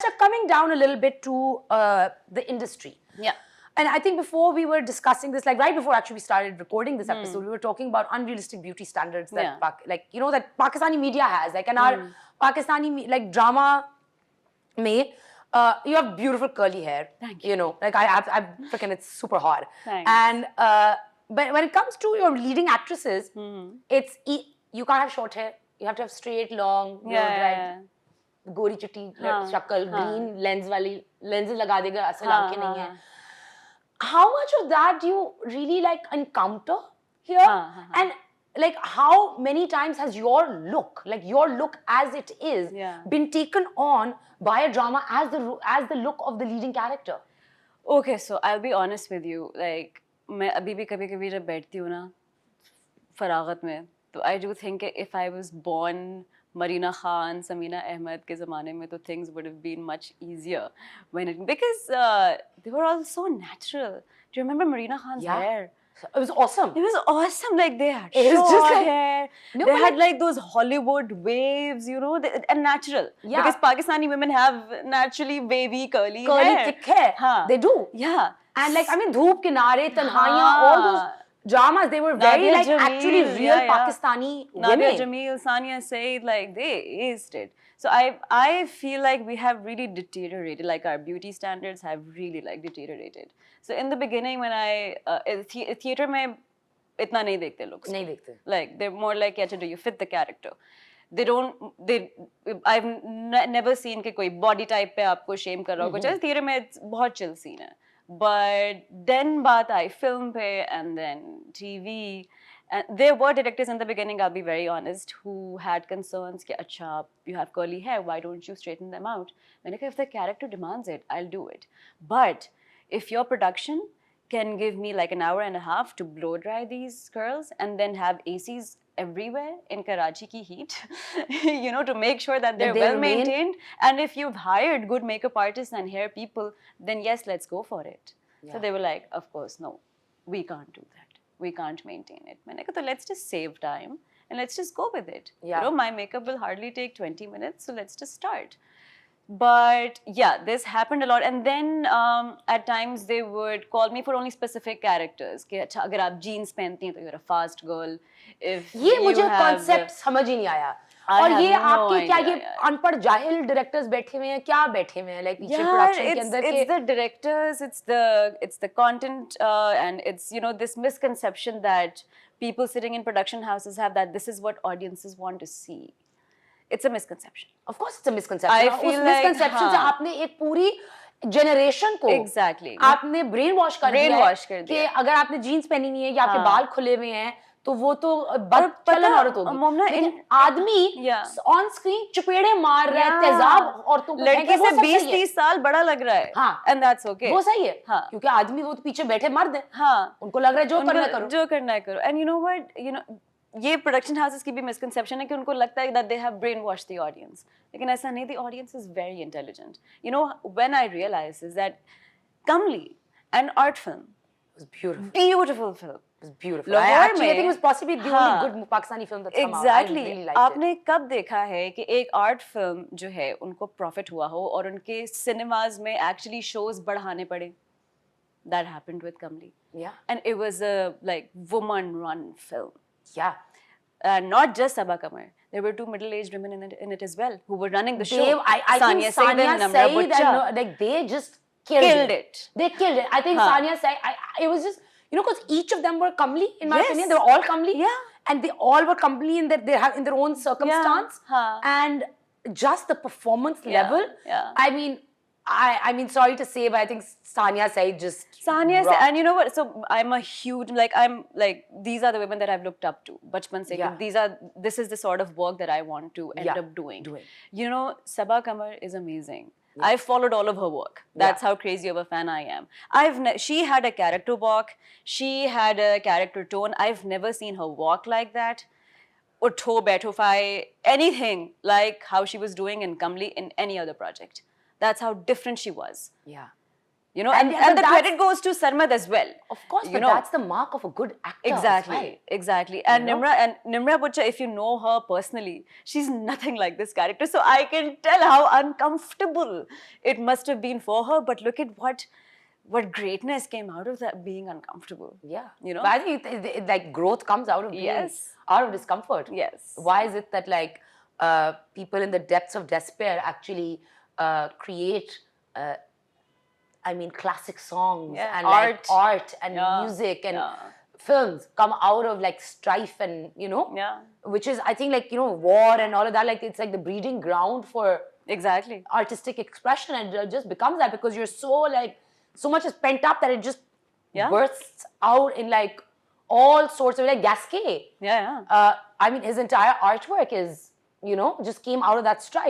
So coming down a little bit to the industry. Yeah. And I think before we were discussing this, like right before actually we started recording this episode, we were talking about unrealistic beauty standards that, like, you know, that Pakistani media has. Like, and our Pakistani, like, drama mein, you have beautiful curly hair. Thank you. You know, like, I freaking, it's super hot. Thanks. And, but when it comes to your leading actresses, it's, you can't have short hair. You have to have straight, long, blow-dried. गोरी चिट्टी शक्ल green lens वाली lenses लगा देगा असल आंखें नहीं है. How much of that do you really like encounter here? And like how many times has your look as it is been taken on by a drama as the look of the leading character? Okay, so I'll be honest with you. Like मैं अभी भी कभी-कभी जब बैठती हूँ ना फरागत में, तो I do think if I was born Marina Khan, Samina Ahmed के ज़माने में तो things would have been much easier because they were all so natural. Do you remember Marina Khan's hair? It was awesome. It was awesome. Like they had short hair. They had like those Hollywood waves, you know, and natural. Yeah. Because Pakistani women have naturally wavy, curly hair. Curly, thick hair. They do. Yeah. And like, I mean, Dhoop, Kinare, Tanhaiyan, all those dramas, they were very like actually real Pakistani women. Nadia Jamil, Sania Said, like they aced it. So I feel like we have really deteriorated, like our beauty standards have really like deteriorated. So in the beginning when I, theater mein itna nahi dekhte looks. Nahi dekhte. Like they're more like, do you fit the character? I've never seen कि कोई body type पे आपको shame कर रहा हो कुछ. Theater में बहुत chill scene है. But then baat aayi film pe and then TV. And there were directors in the beginning, I'll be very honest, who had concerns कि अच्छा, you have curly hair, why don't you straighten them out? मैंने कहा, if the character demands it, I'll do it. But if your production can give me like an hour and a half to blow dry these curls and then have ACs everywhere in Karachi ki heat, you know, to make sure that they're well maintained. And if you've hired good makeup artists and hair people, then yes, let's go for it. Yeah. So they were like, of course, no, we can't do that. We can't maintain it. So let's just save time and let's just go with it. Yeah. You know, my makeup will hardly take 20 minutes, so let's just start. But yeah, this happened a lot. And then at times they would call me for only specific characters. कि अच्छा अगर आप jeans पहनती हैं तो you're a fast girl. If ये मुझे concept समझ ही नहीं आया. और ये आपके क्या ये अनपढ़ जाहिल directors बैठे हुए हैं क्या बैठे हुए हैं like पीछे production के अंदर के? It's the directors, it's the content and it's, you know, this misconception that people sitting in production houses have that this is what audiences want to see. It's a misconception. Of course, it's a misconception. I feel like misconception से आपने एक पूरी generation को आपने brainwash कर दिया है कि अगर आपने jeans पहनी हुई है या आपके बाल खुले हुए हैं तो वो तो बदचलन औरत होगी. लेकिन आदमी on screen चुपेड़े मार रहा है तेजाब औरतों को लड़के से 20-30 साल बड़ा लग रहा है. And that's okay. वो सही है क्योंकि आदमी वो तो पीछे बैठे मर्द है. उनको लग रहा है जो करना है करो. And you know what? You know. ये production houses की भी misconception है कि उनको लगता है that they have brainwashed the audience. लेकिन ऐसा नहीं, the audience is very intelligent. You know, when I realized is that Kamli, an art film, it was beautiful. Beautiful film. It was beautiful. I think it was possibly the only good Pakistani film that's come out. Exactly. I really liked आपने कब देखा है कि एक art film जो है उनको profit हुआ हो और उनके cinemas में actually shows बढ़ाने पड़े? That happened with Kamli. Yeah. And it was a like woman-run film. Yeah. Not just Sabaa Kamar. There were two middle-aged women in it as well who were running the show. I think Sania Said and like they just killed it. They killed it. I think Sania Said, it was just, you know, because each of them were comely in my opinion. They were all comely. Yeah. And they all were comely in their own circumstance. Yeah. And just the performance level. Yeah. I mean, sorry to say, but I think Sania Said just rocked. And you know what? So I'm these are the women that I've looked up to. Bachpan se, this is the sort of work that I want to end up doing. You know, Sabaa Kamar is amazing. Yeah. I've followed all of her work. That's how crazy of a fan I am. She had a character walk. She had a character tone. I've never seen her walk like that. Utho, Baithofai, anything like how she was doing in Kamli in any other project. That's how different she was. Yeah. You know, And- and, but the that's- credit goes to Sarmad as well. Of course, you but know. that's the mark of a good actor. Exactly, as well. exactly. And You know? Nimra Butcher, if you know her personally, she's nothing like this character. So I can tell how uncomfortable it must have been for her. But look at what greatness came out of that being uncomfortable. Yeah, You know? But I think like growth comes out of being Yes. out of discomfort. Yes. Why is it that like people in the depths of despair actually create? I mean, classic songs Yeah. and Art. like art and Yeah. music and Yeah. films come out of like strife and Yeah. which is I think like war and all of that. Like it's like the breeding ground for Exactly. artistic expression, and it just becomes that because you're so much is pent up that it just Yeah. bursts out in like all sorts of like Gasquet. Yeah, yeah. I mean, his entire artwork is just came out of that strife.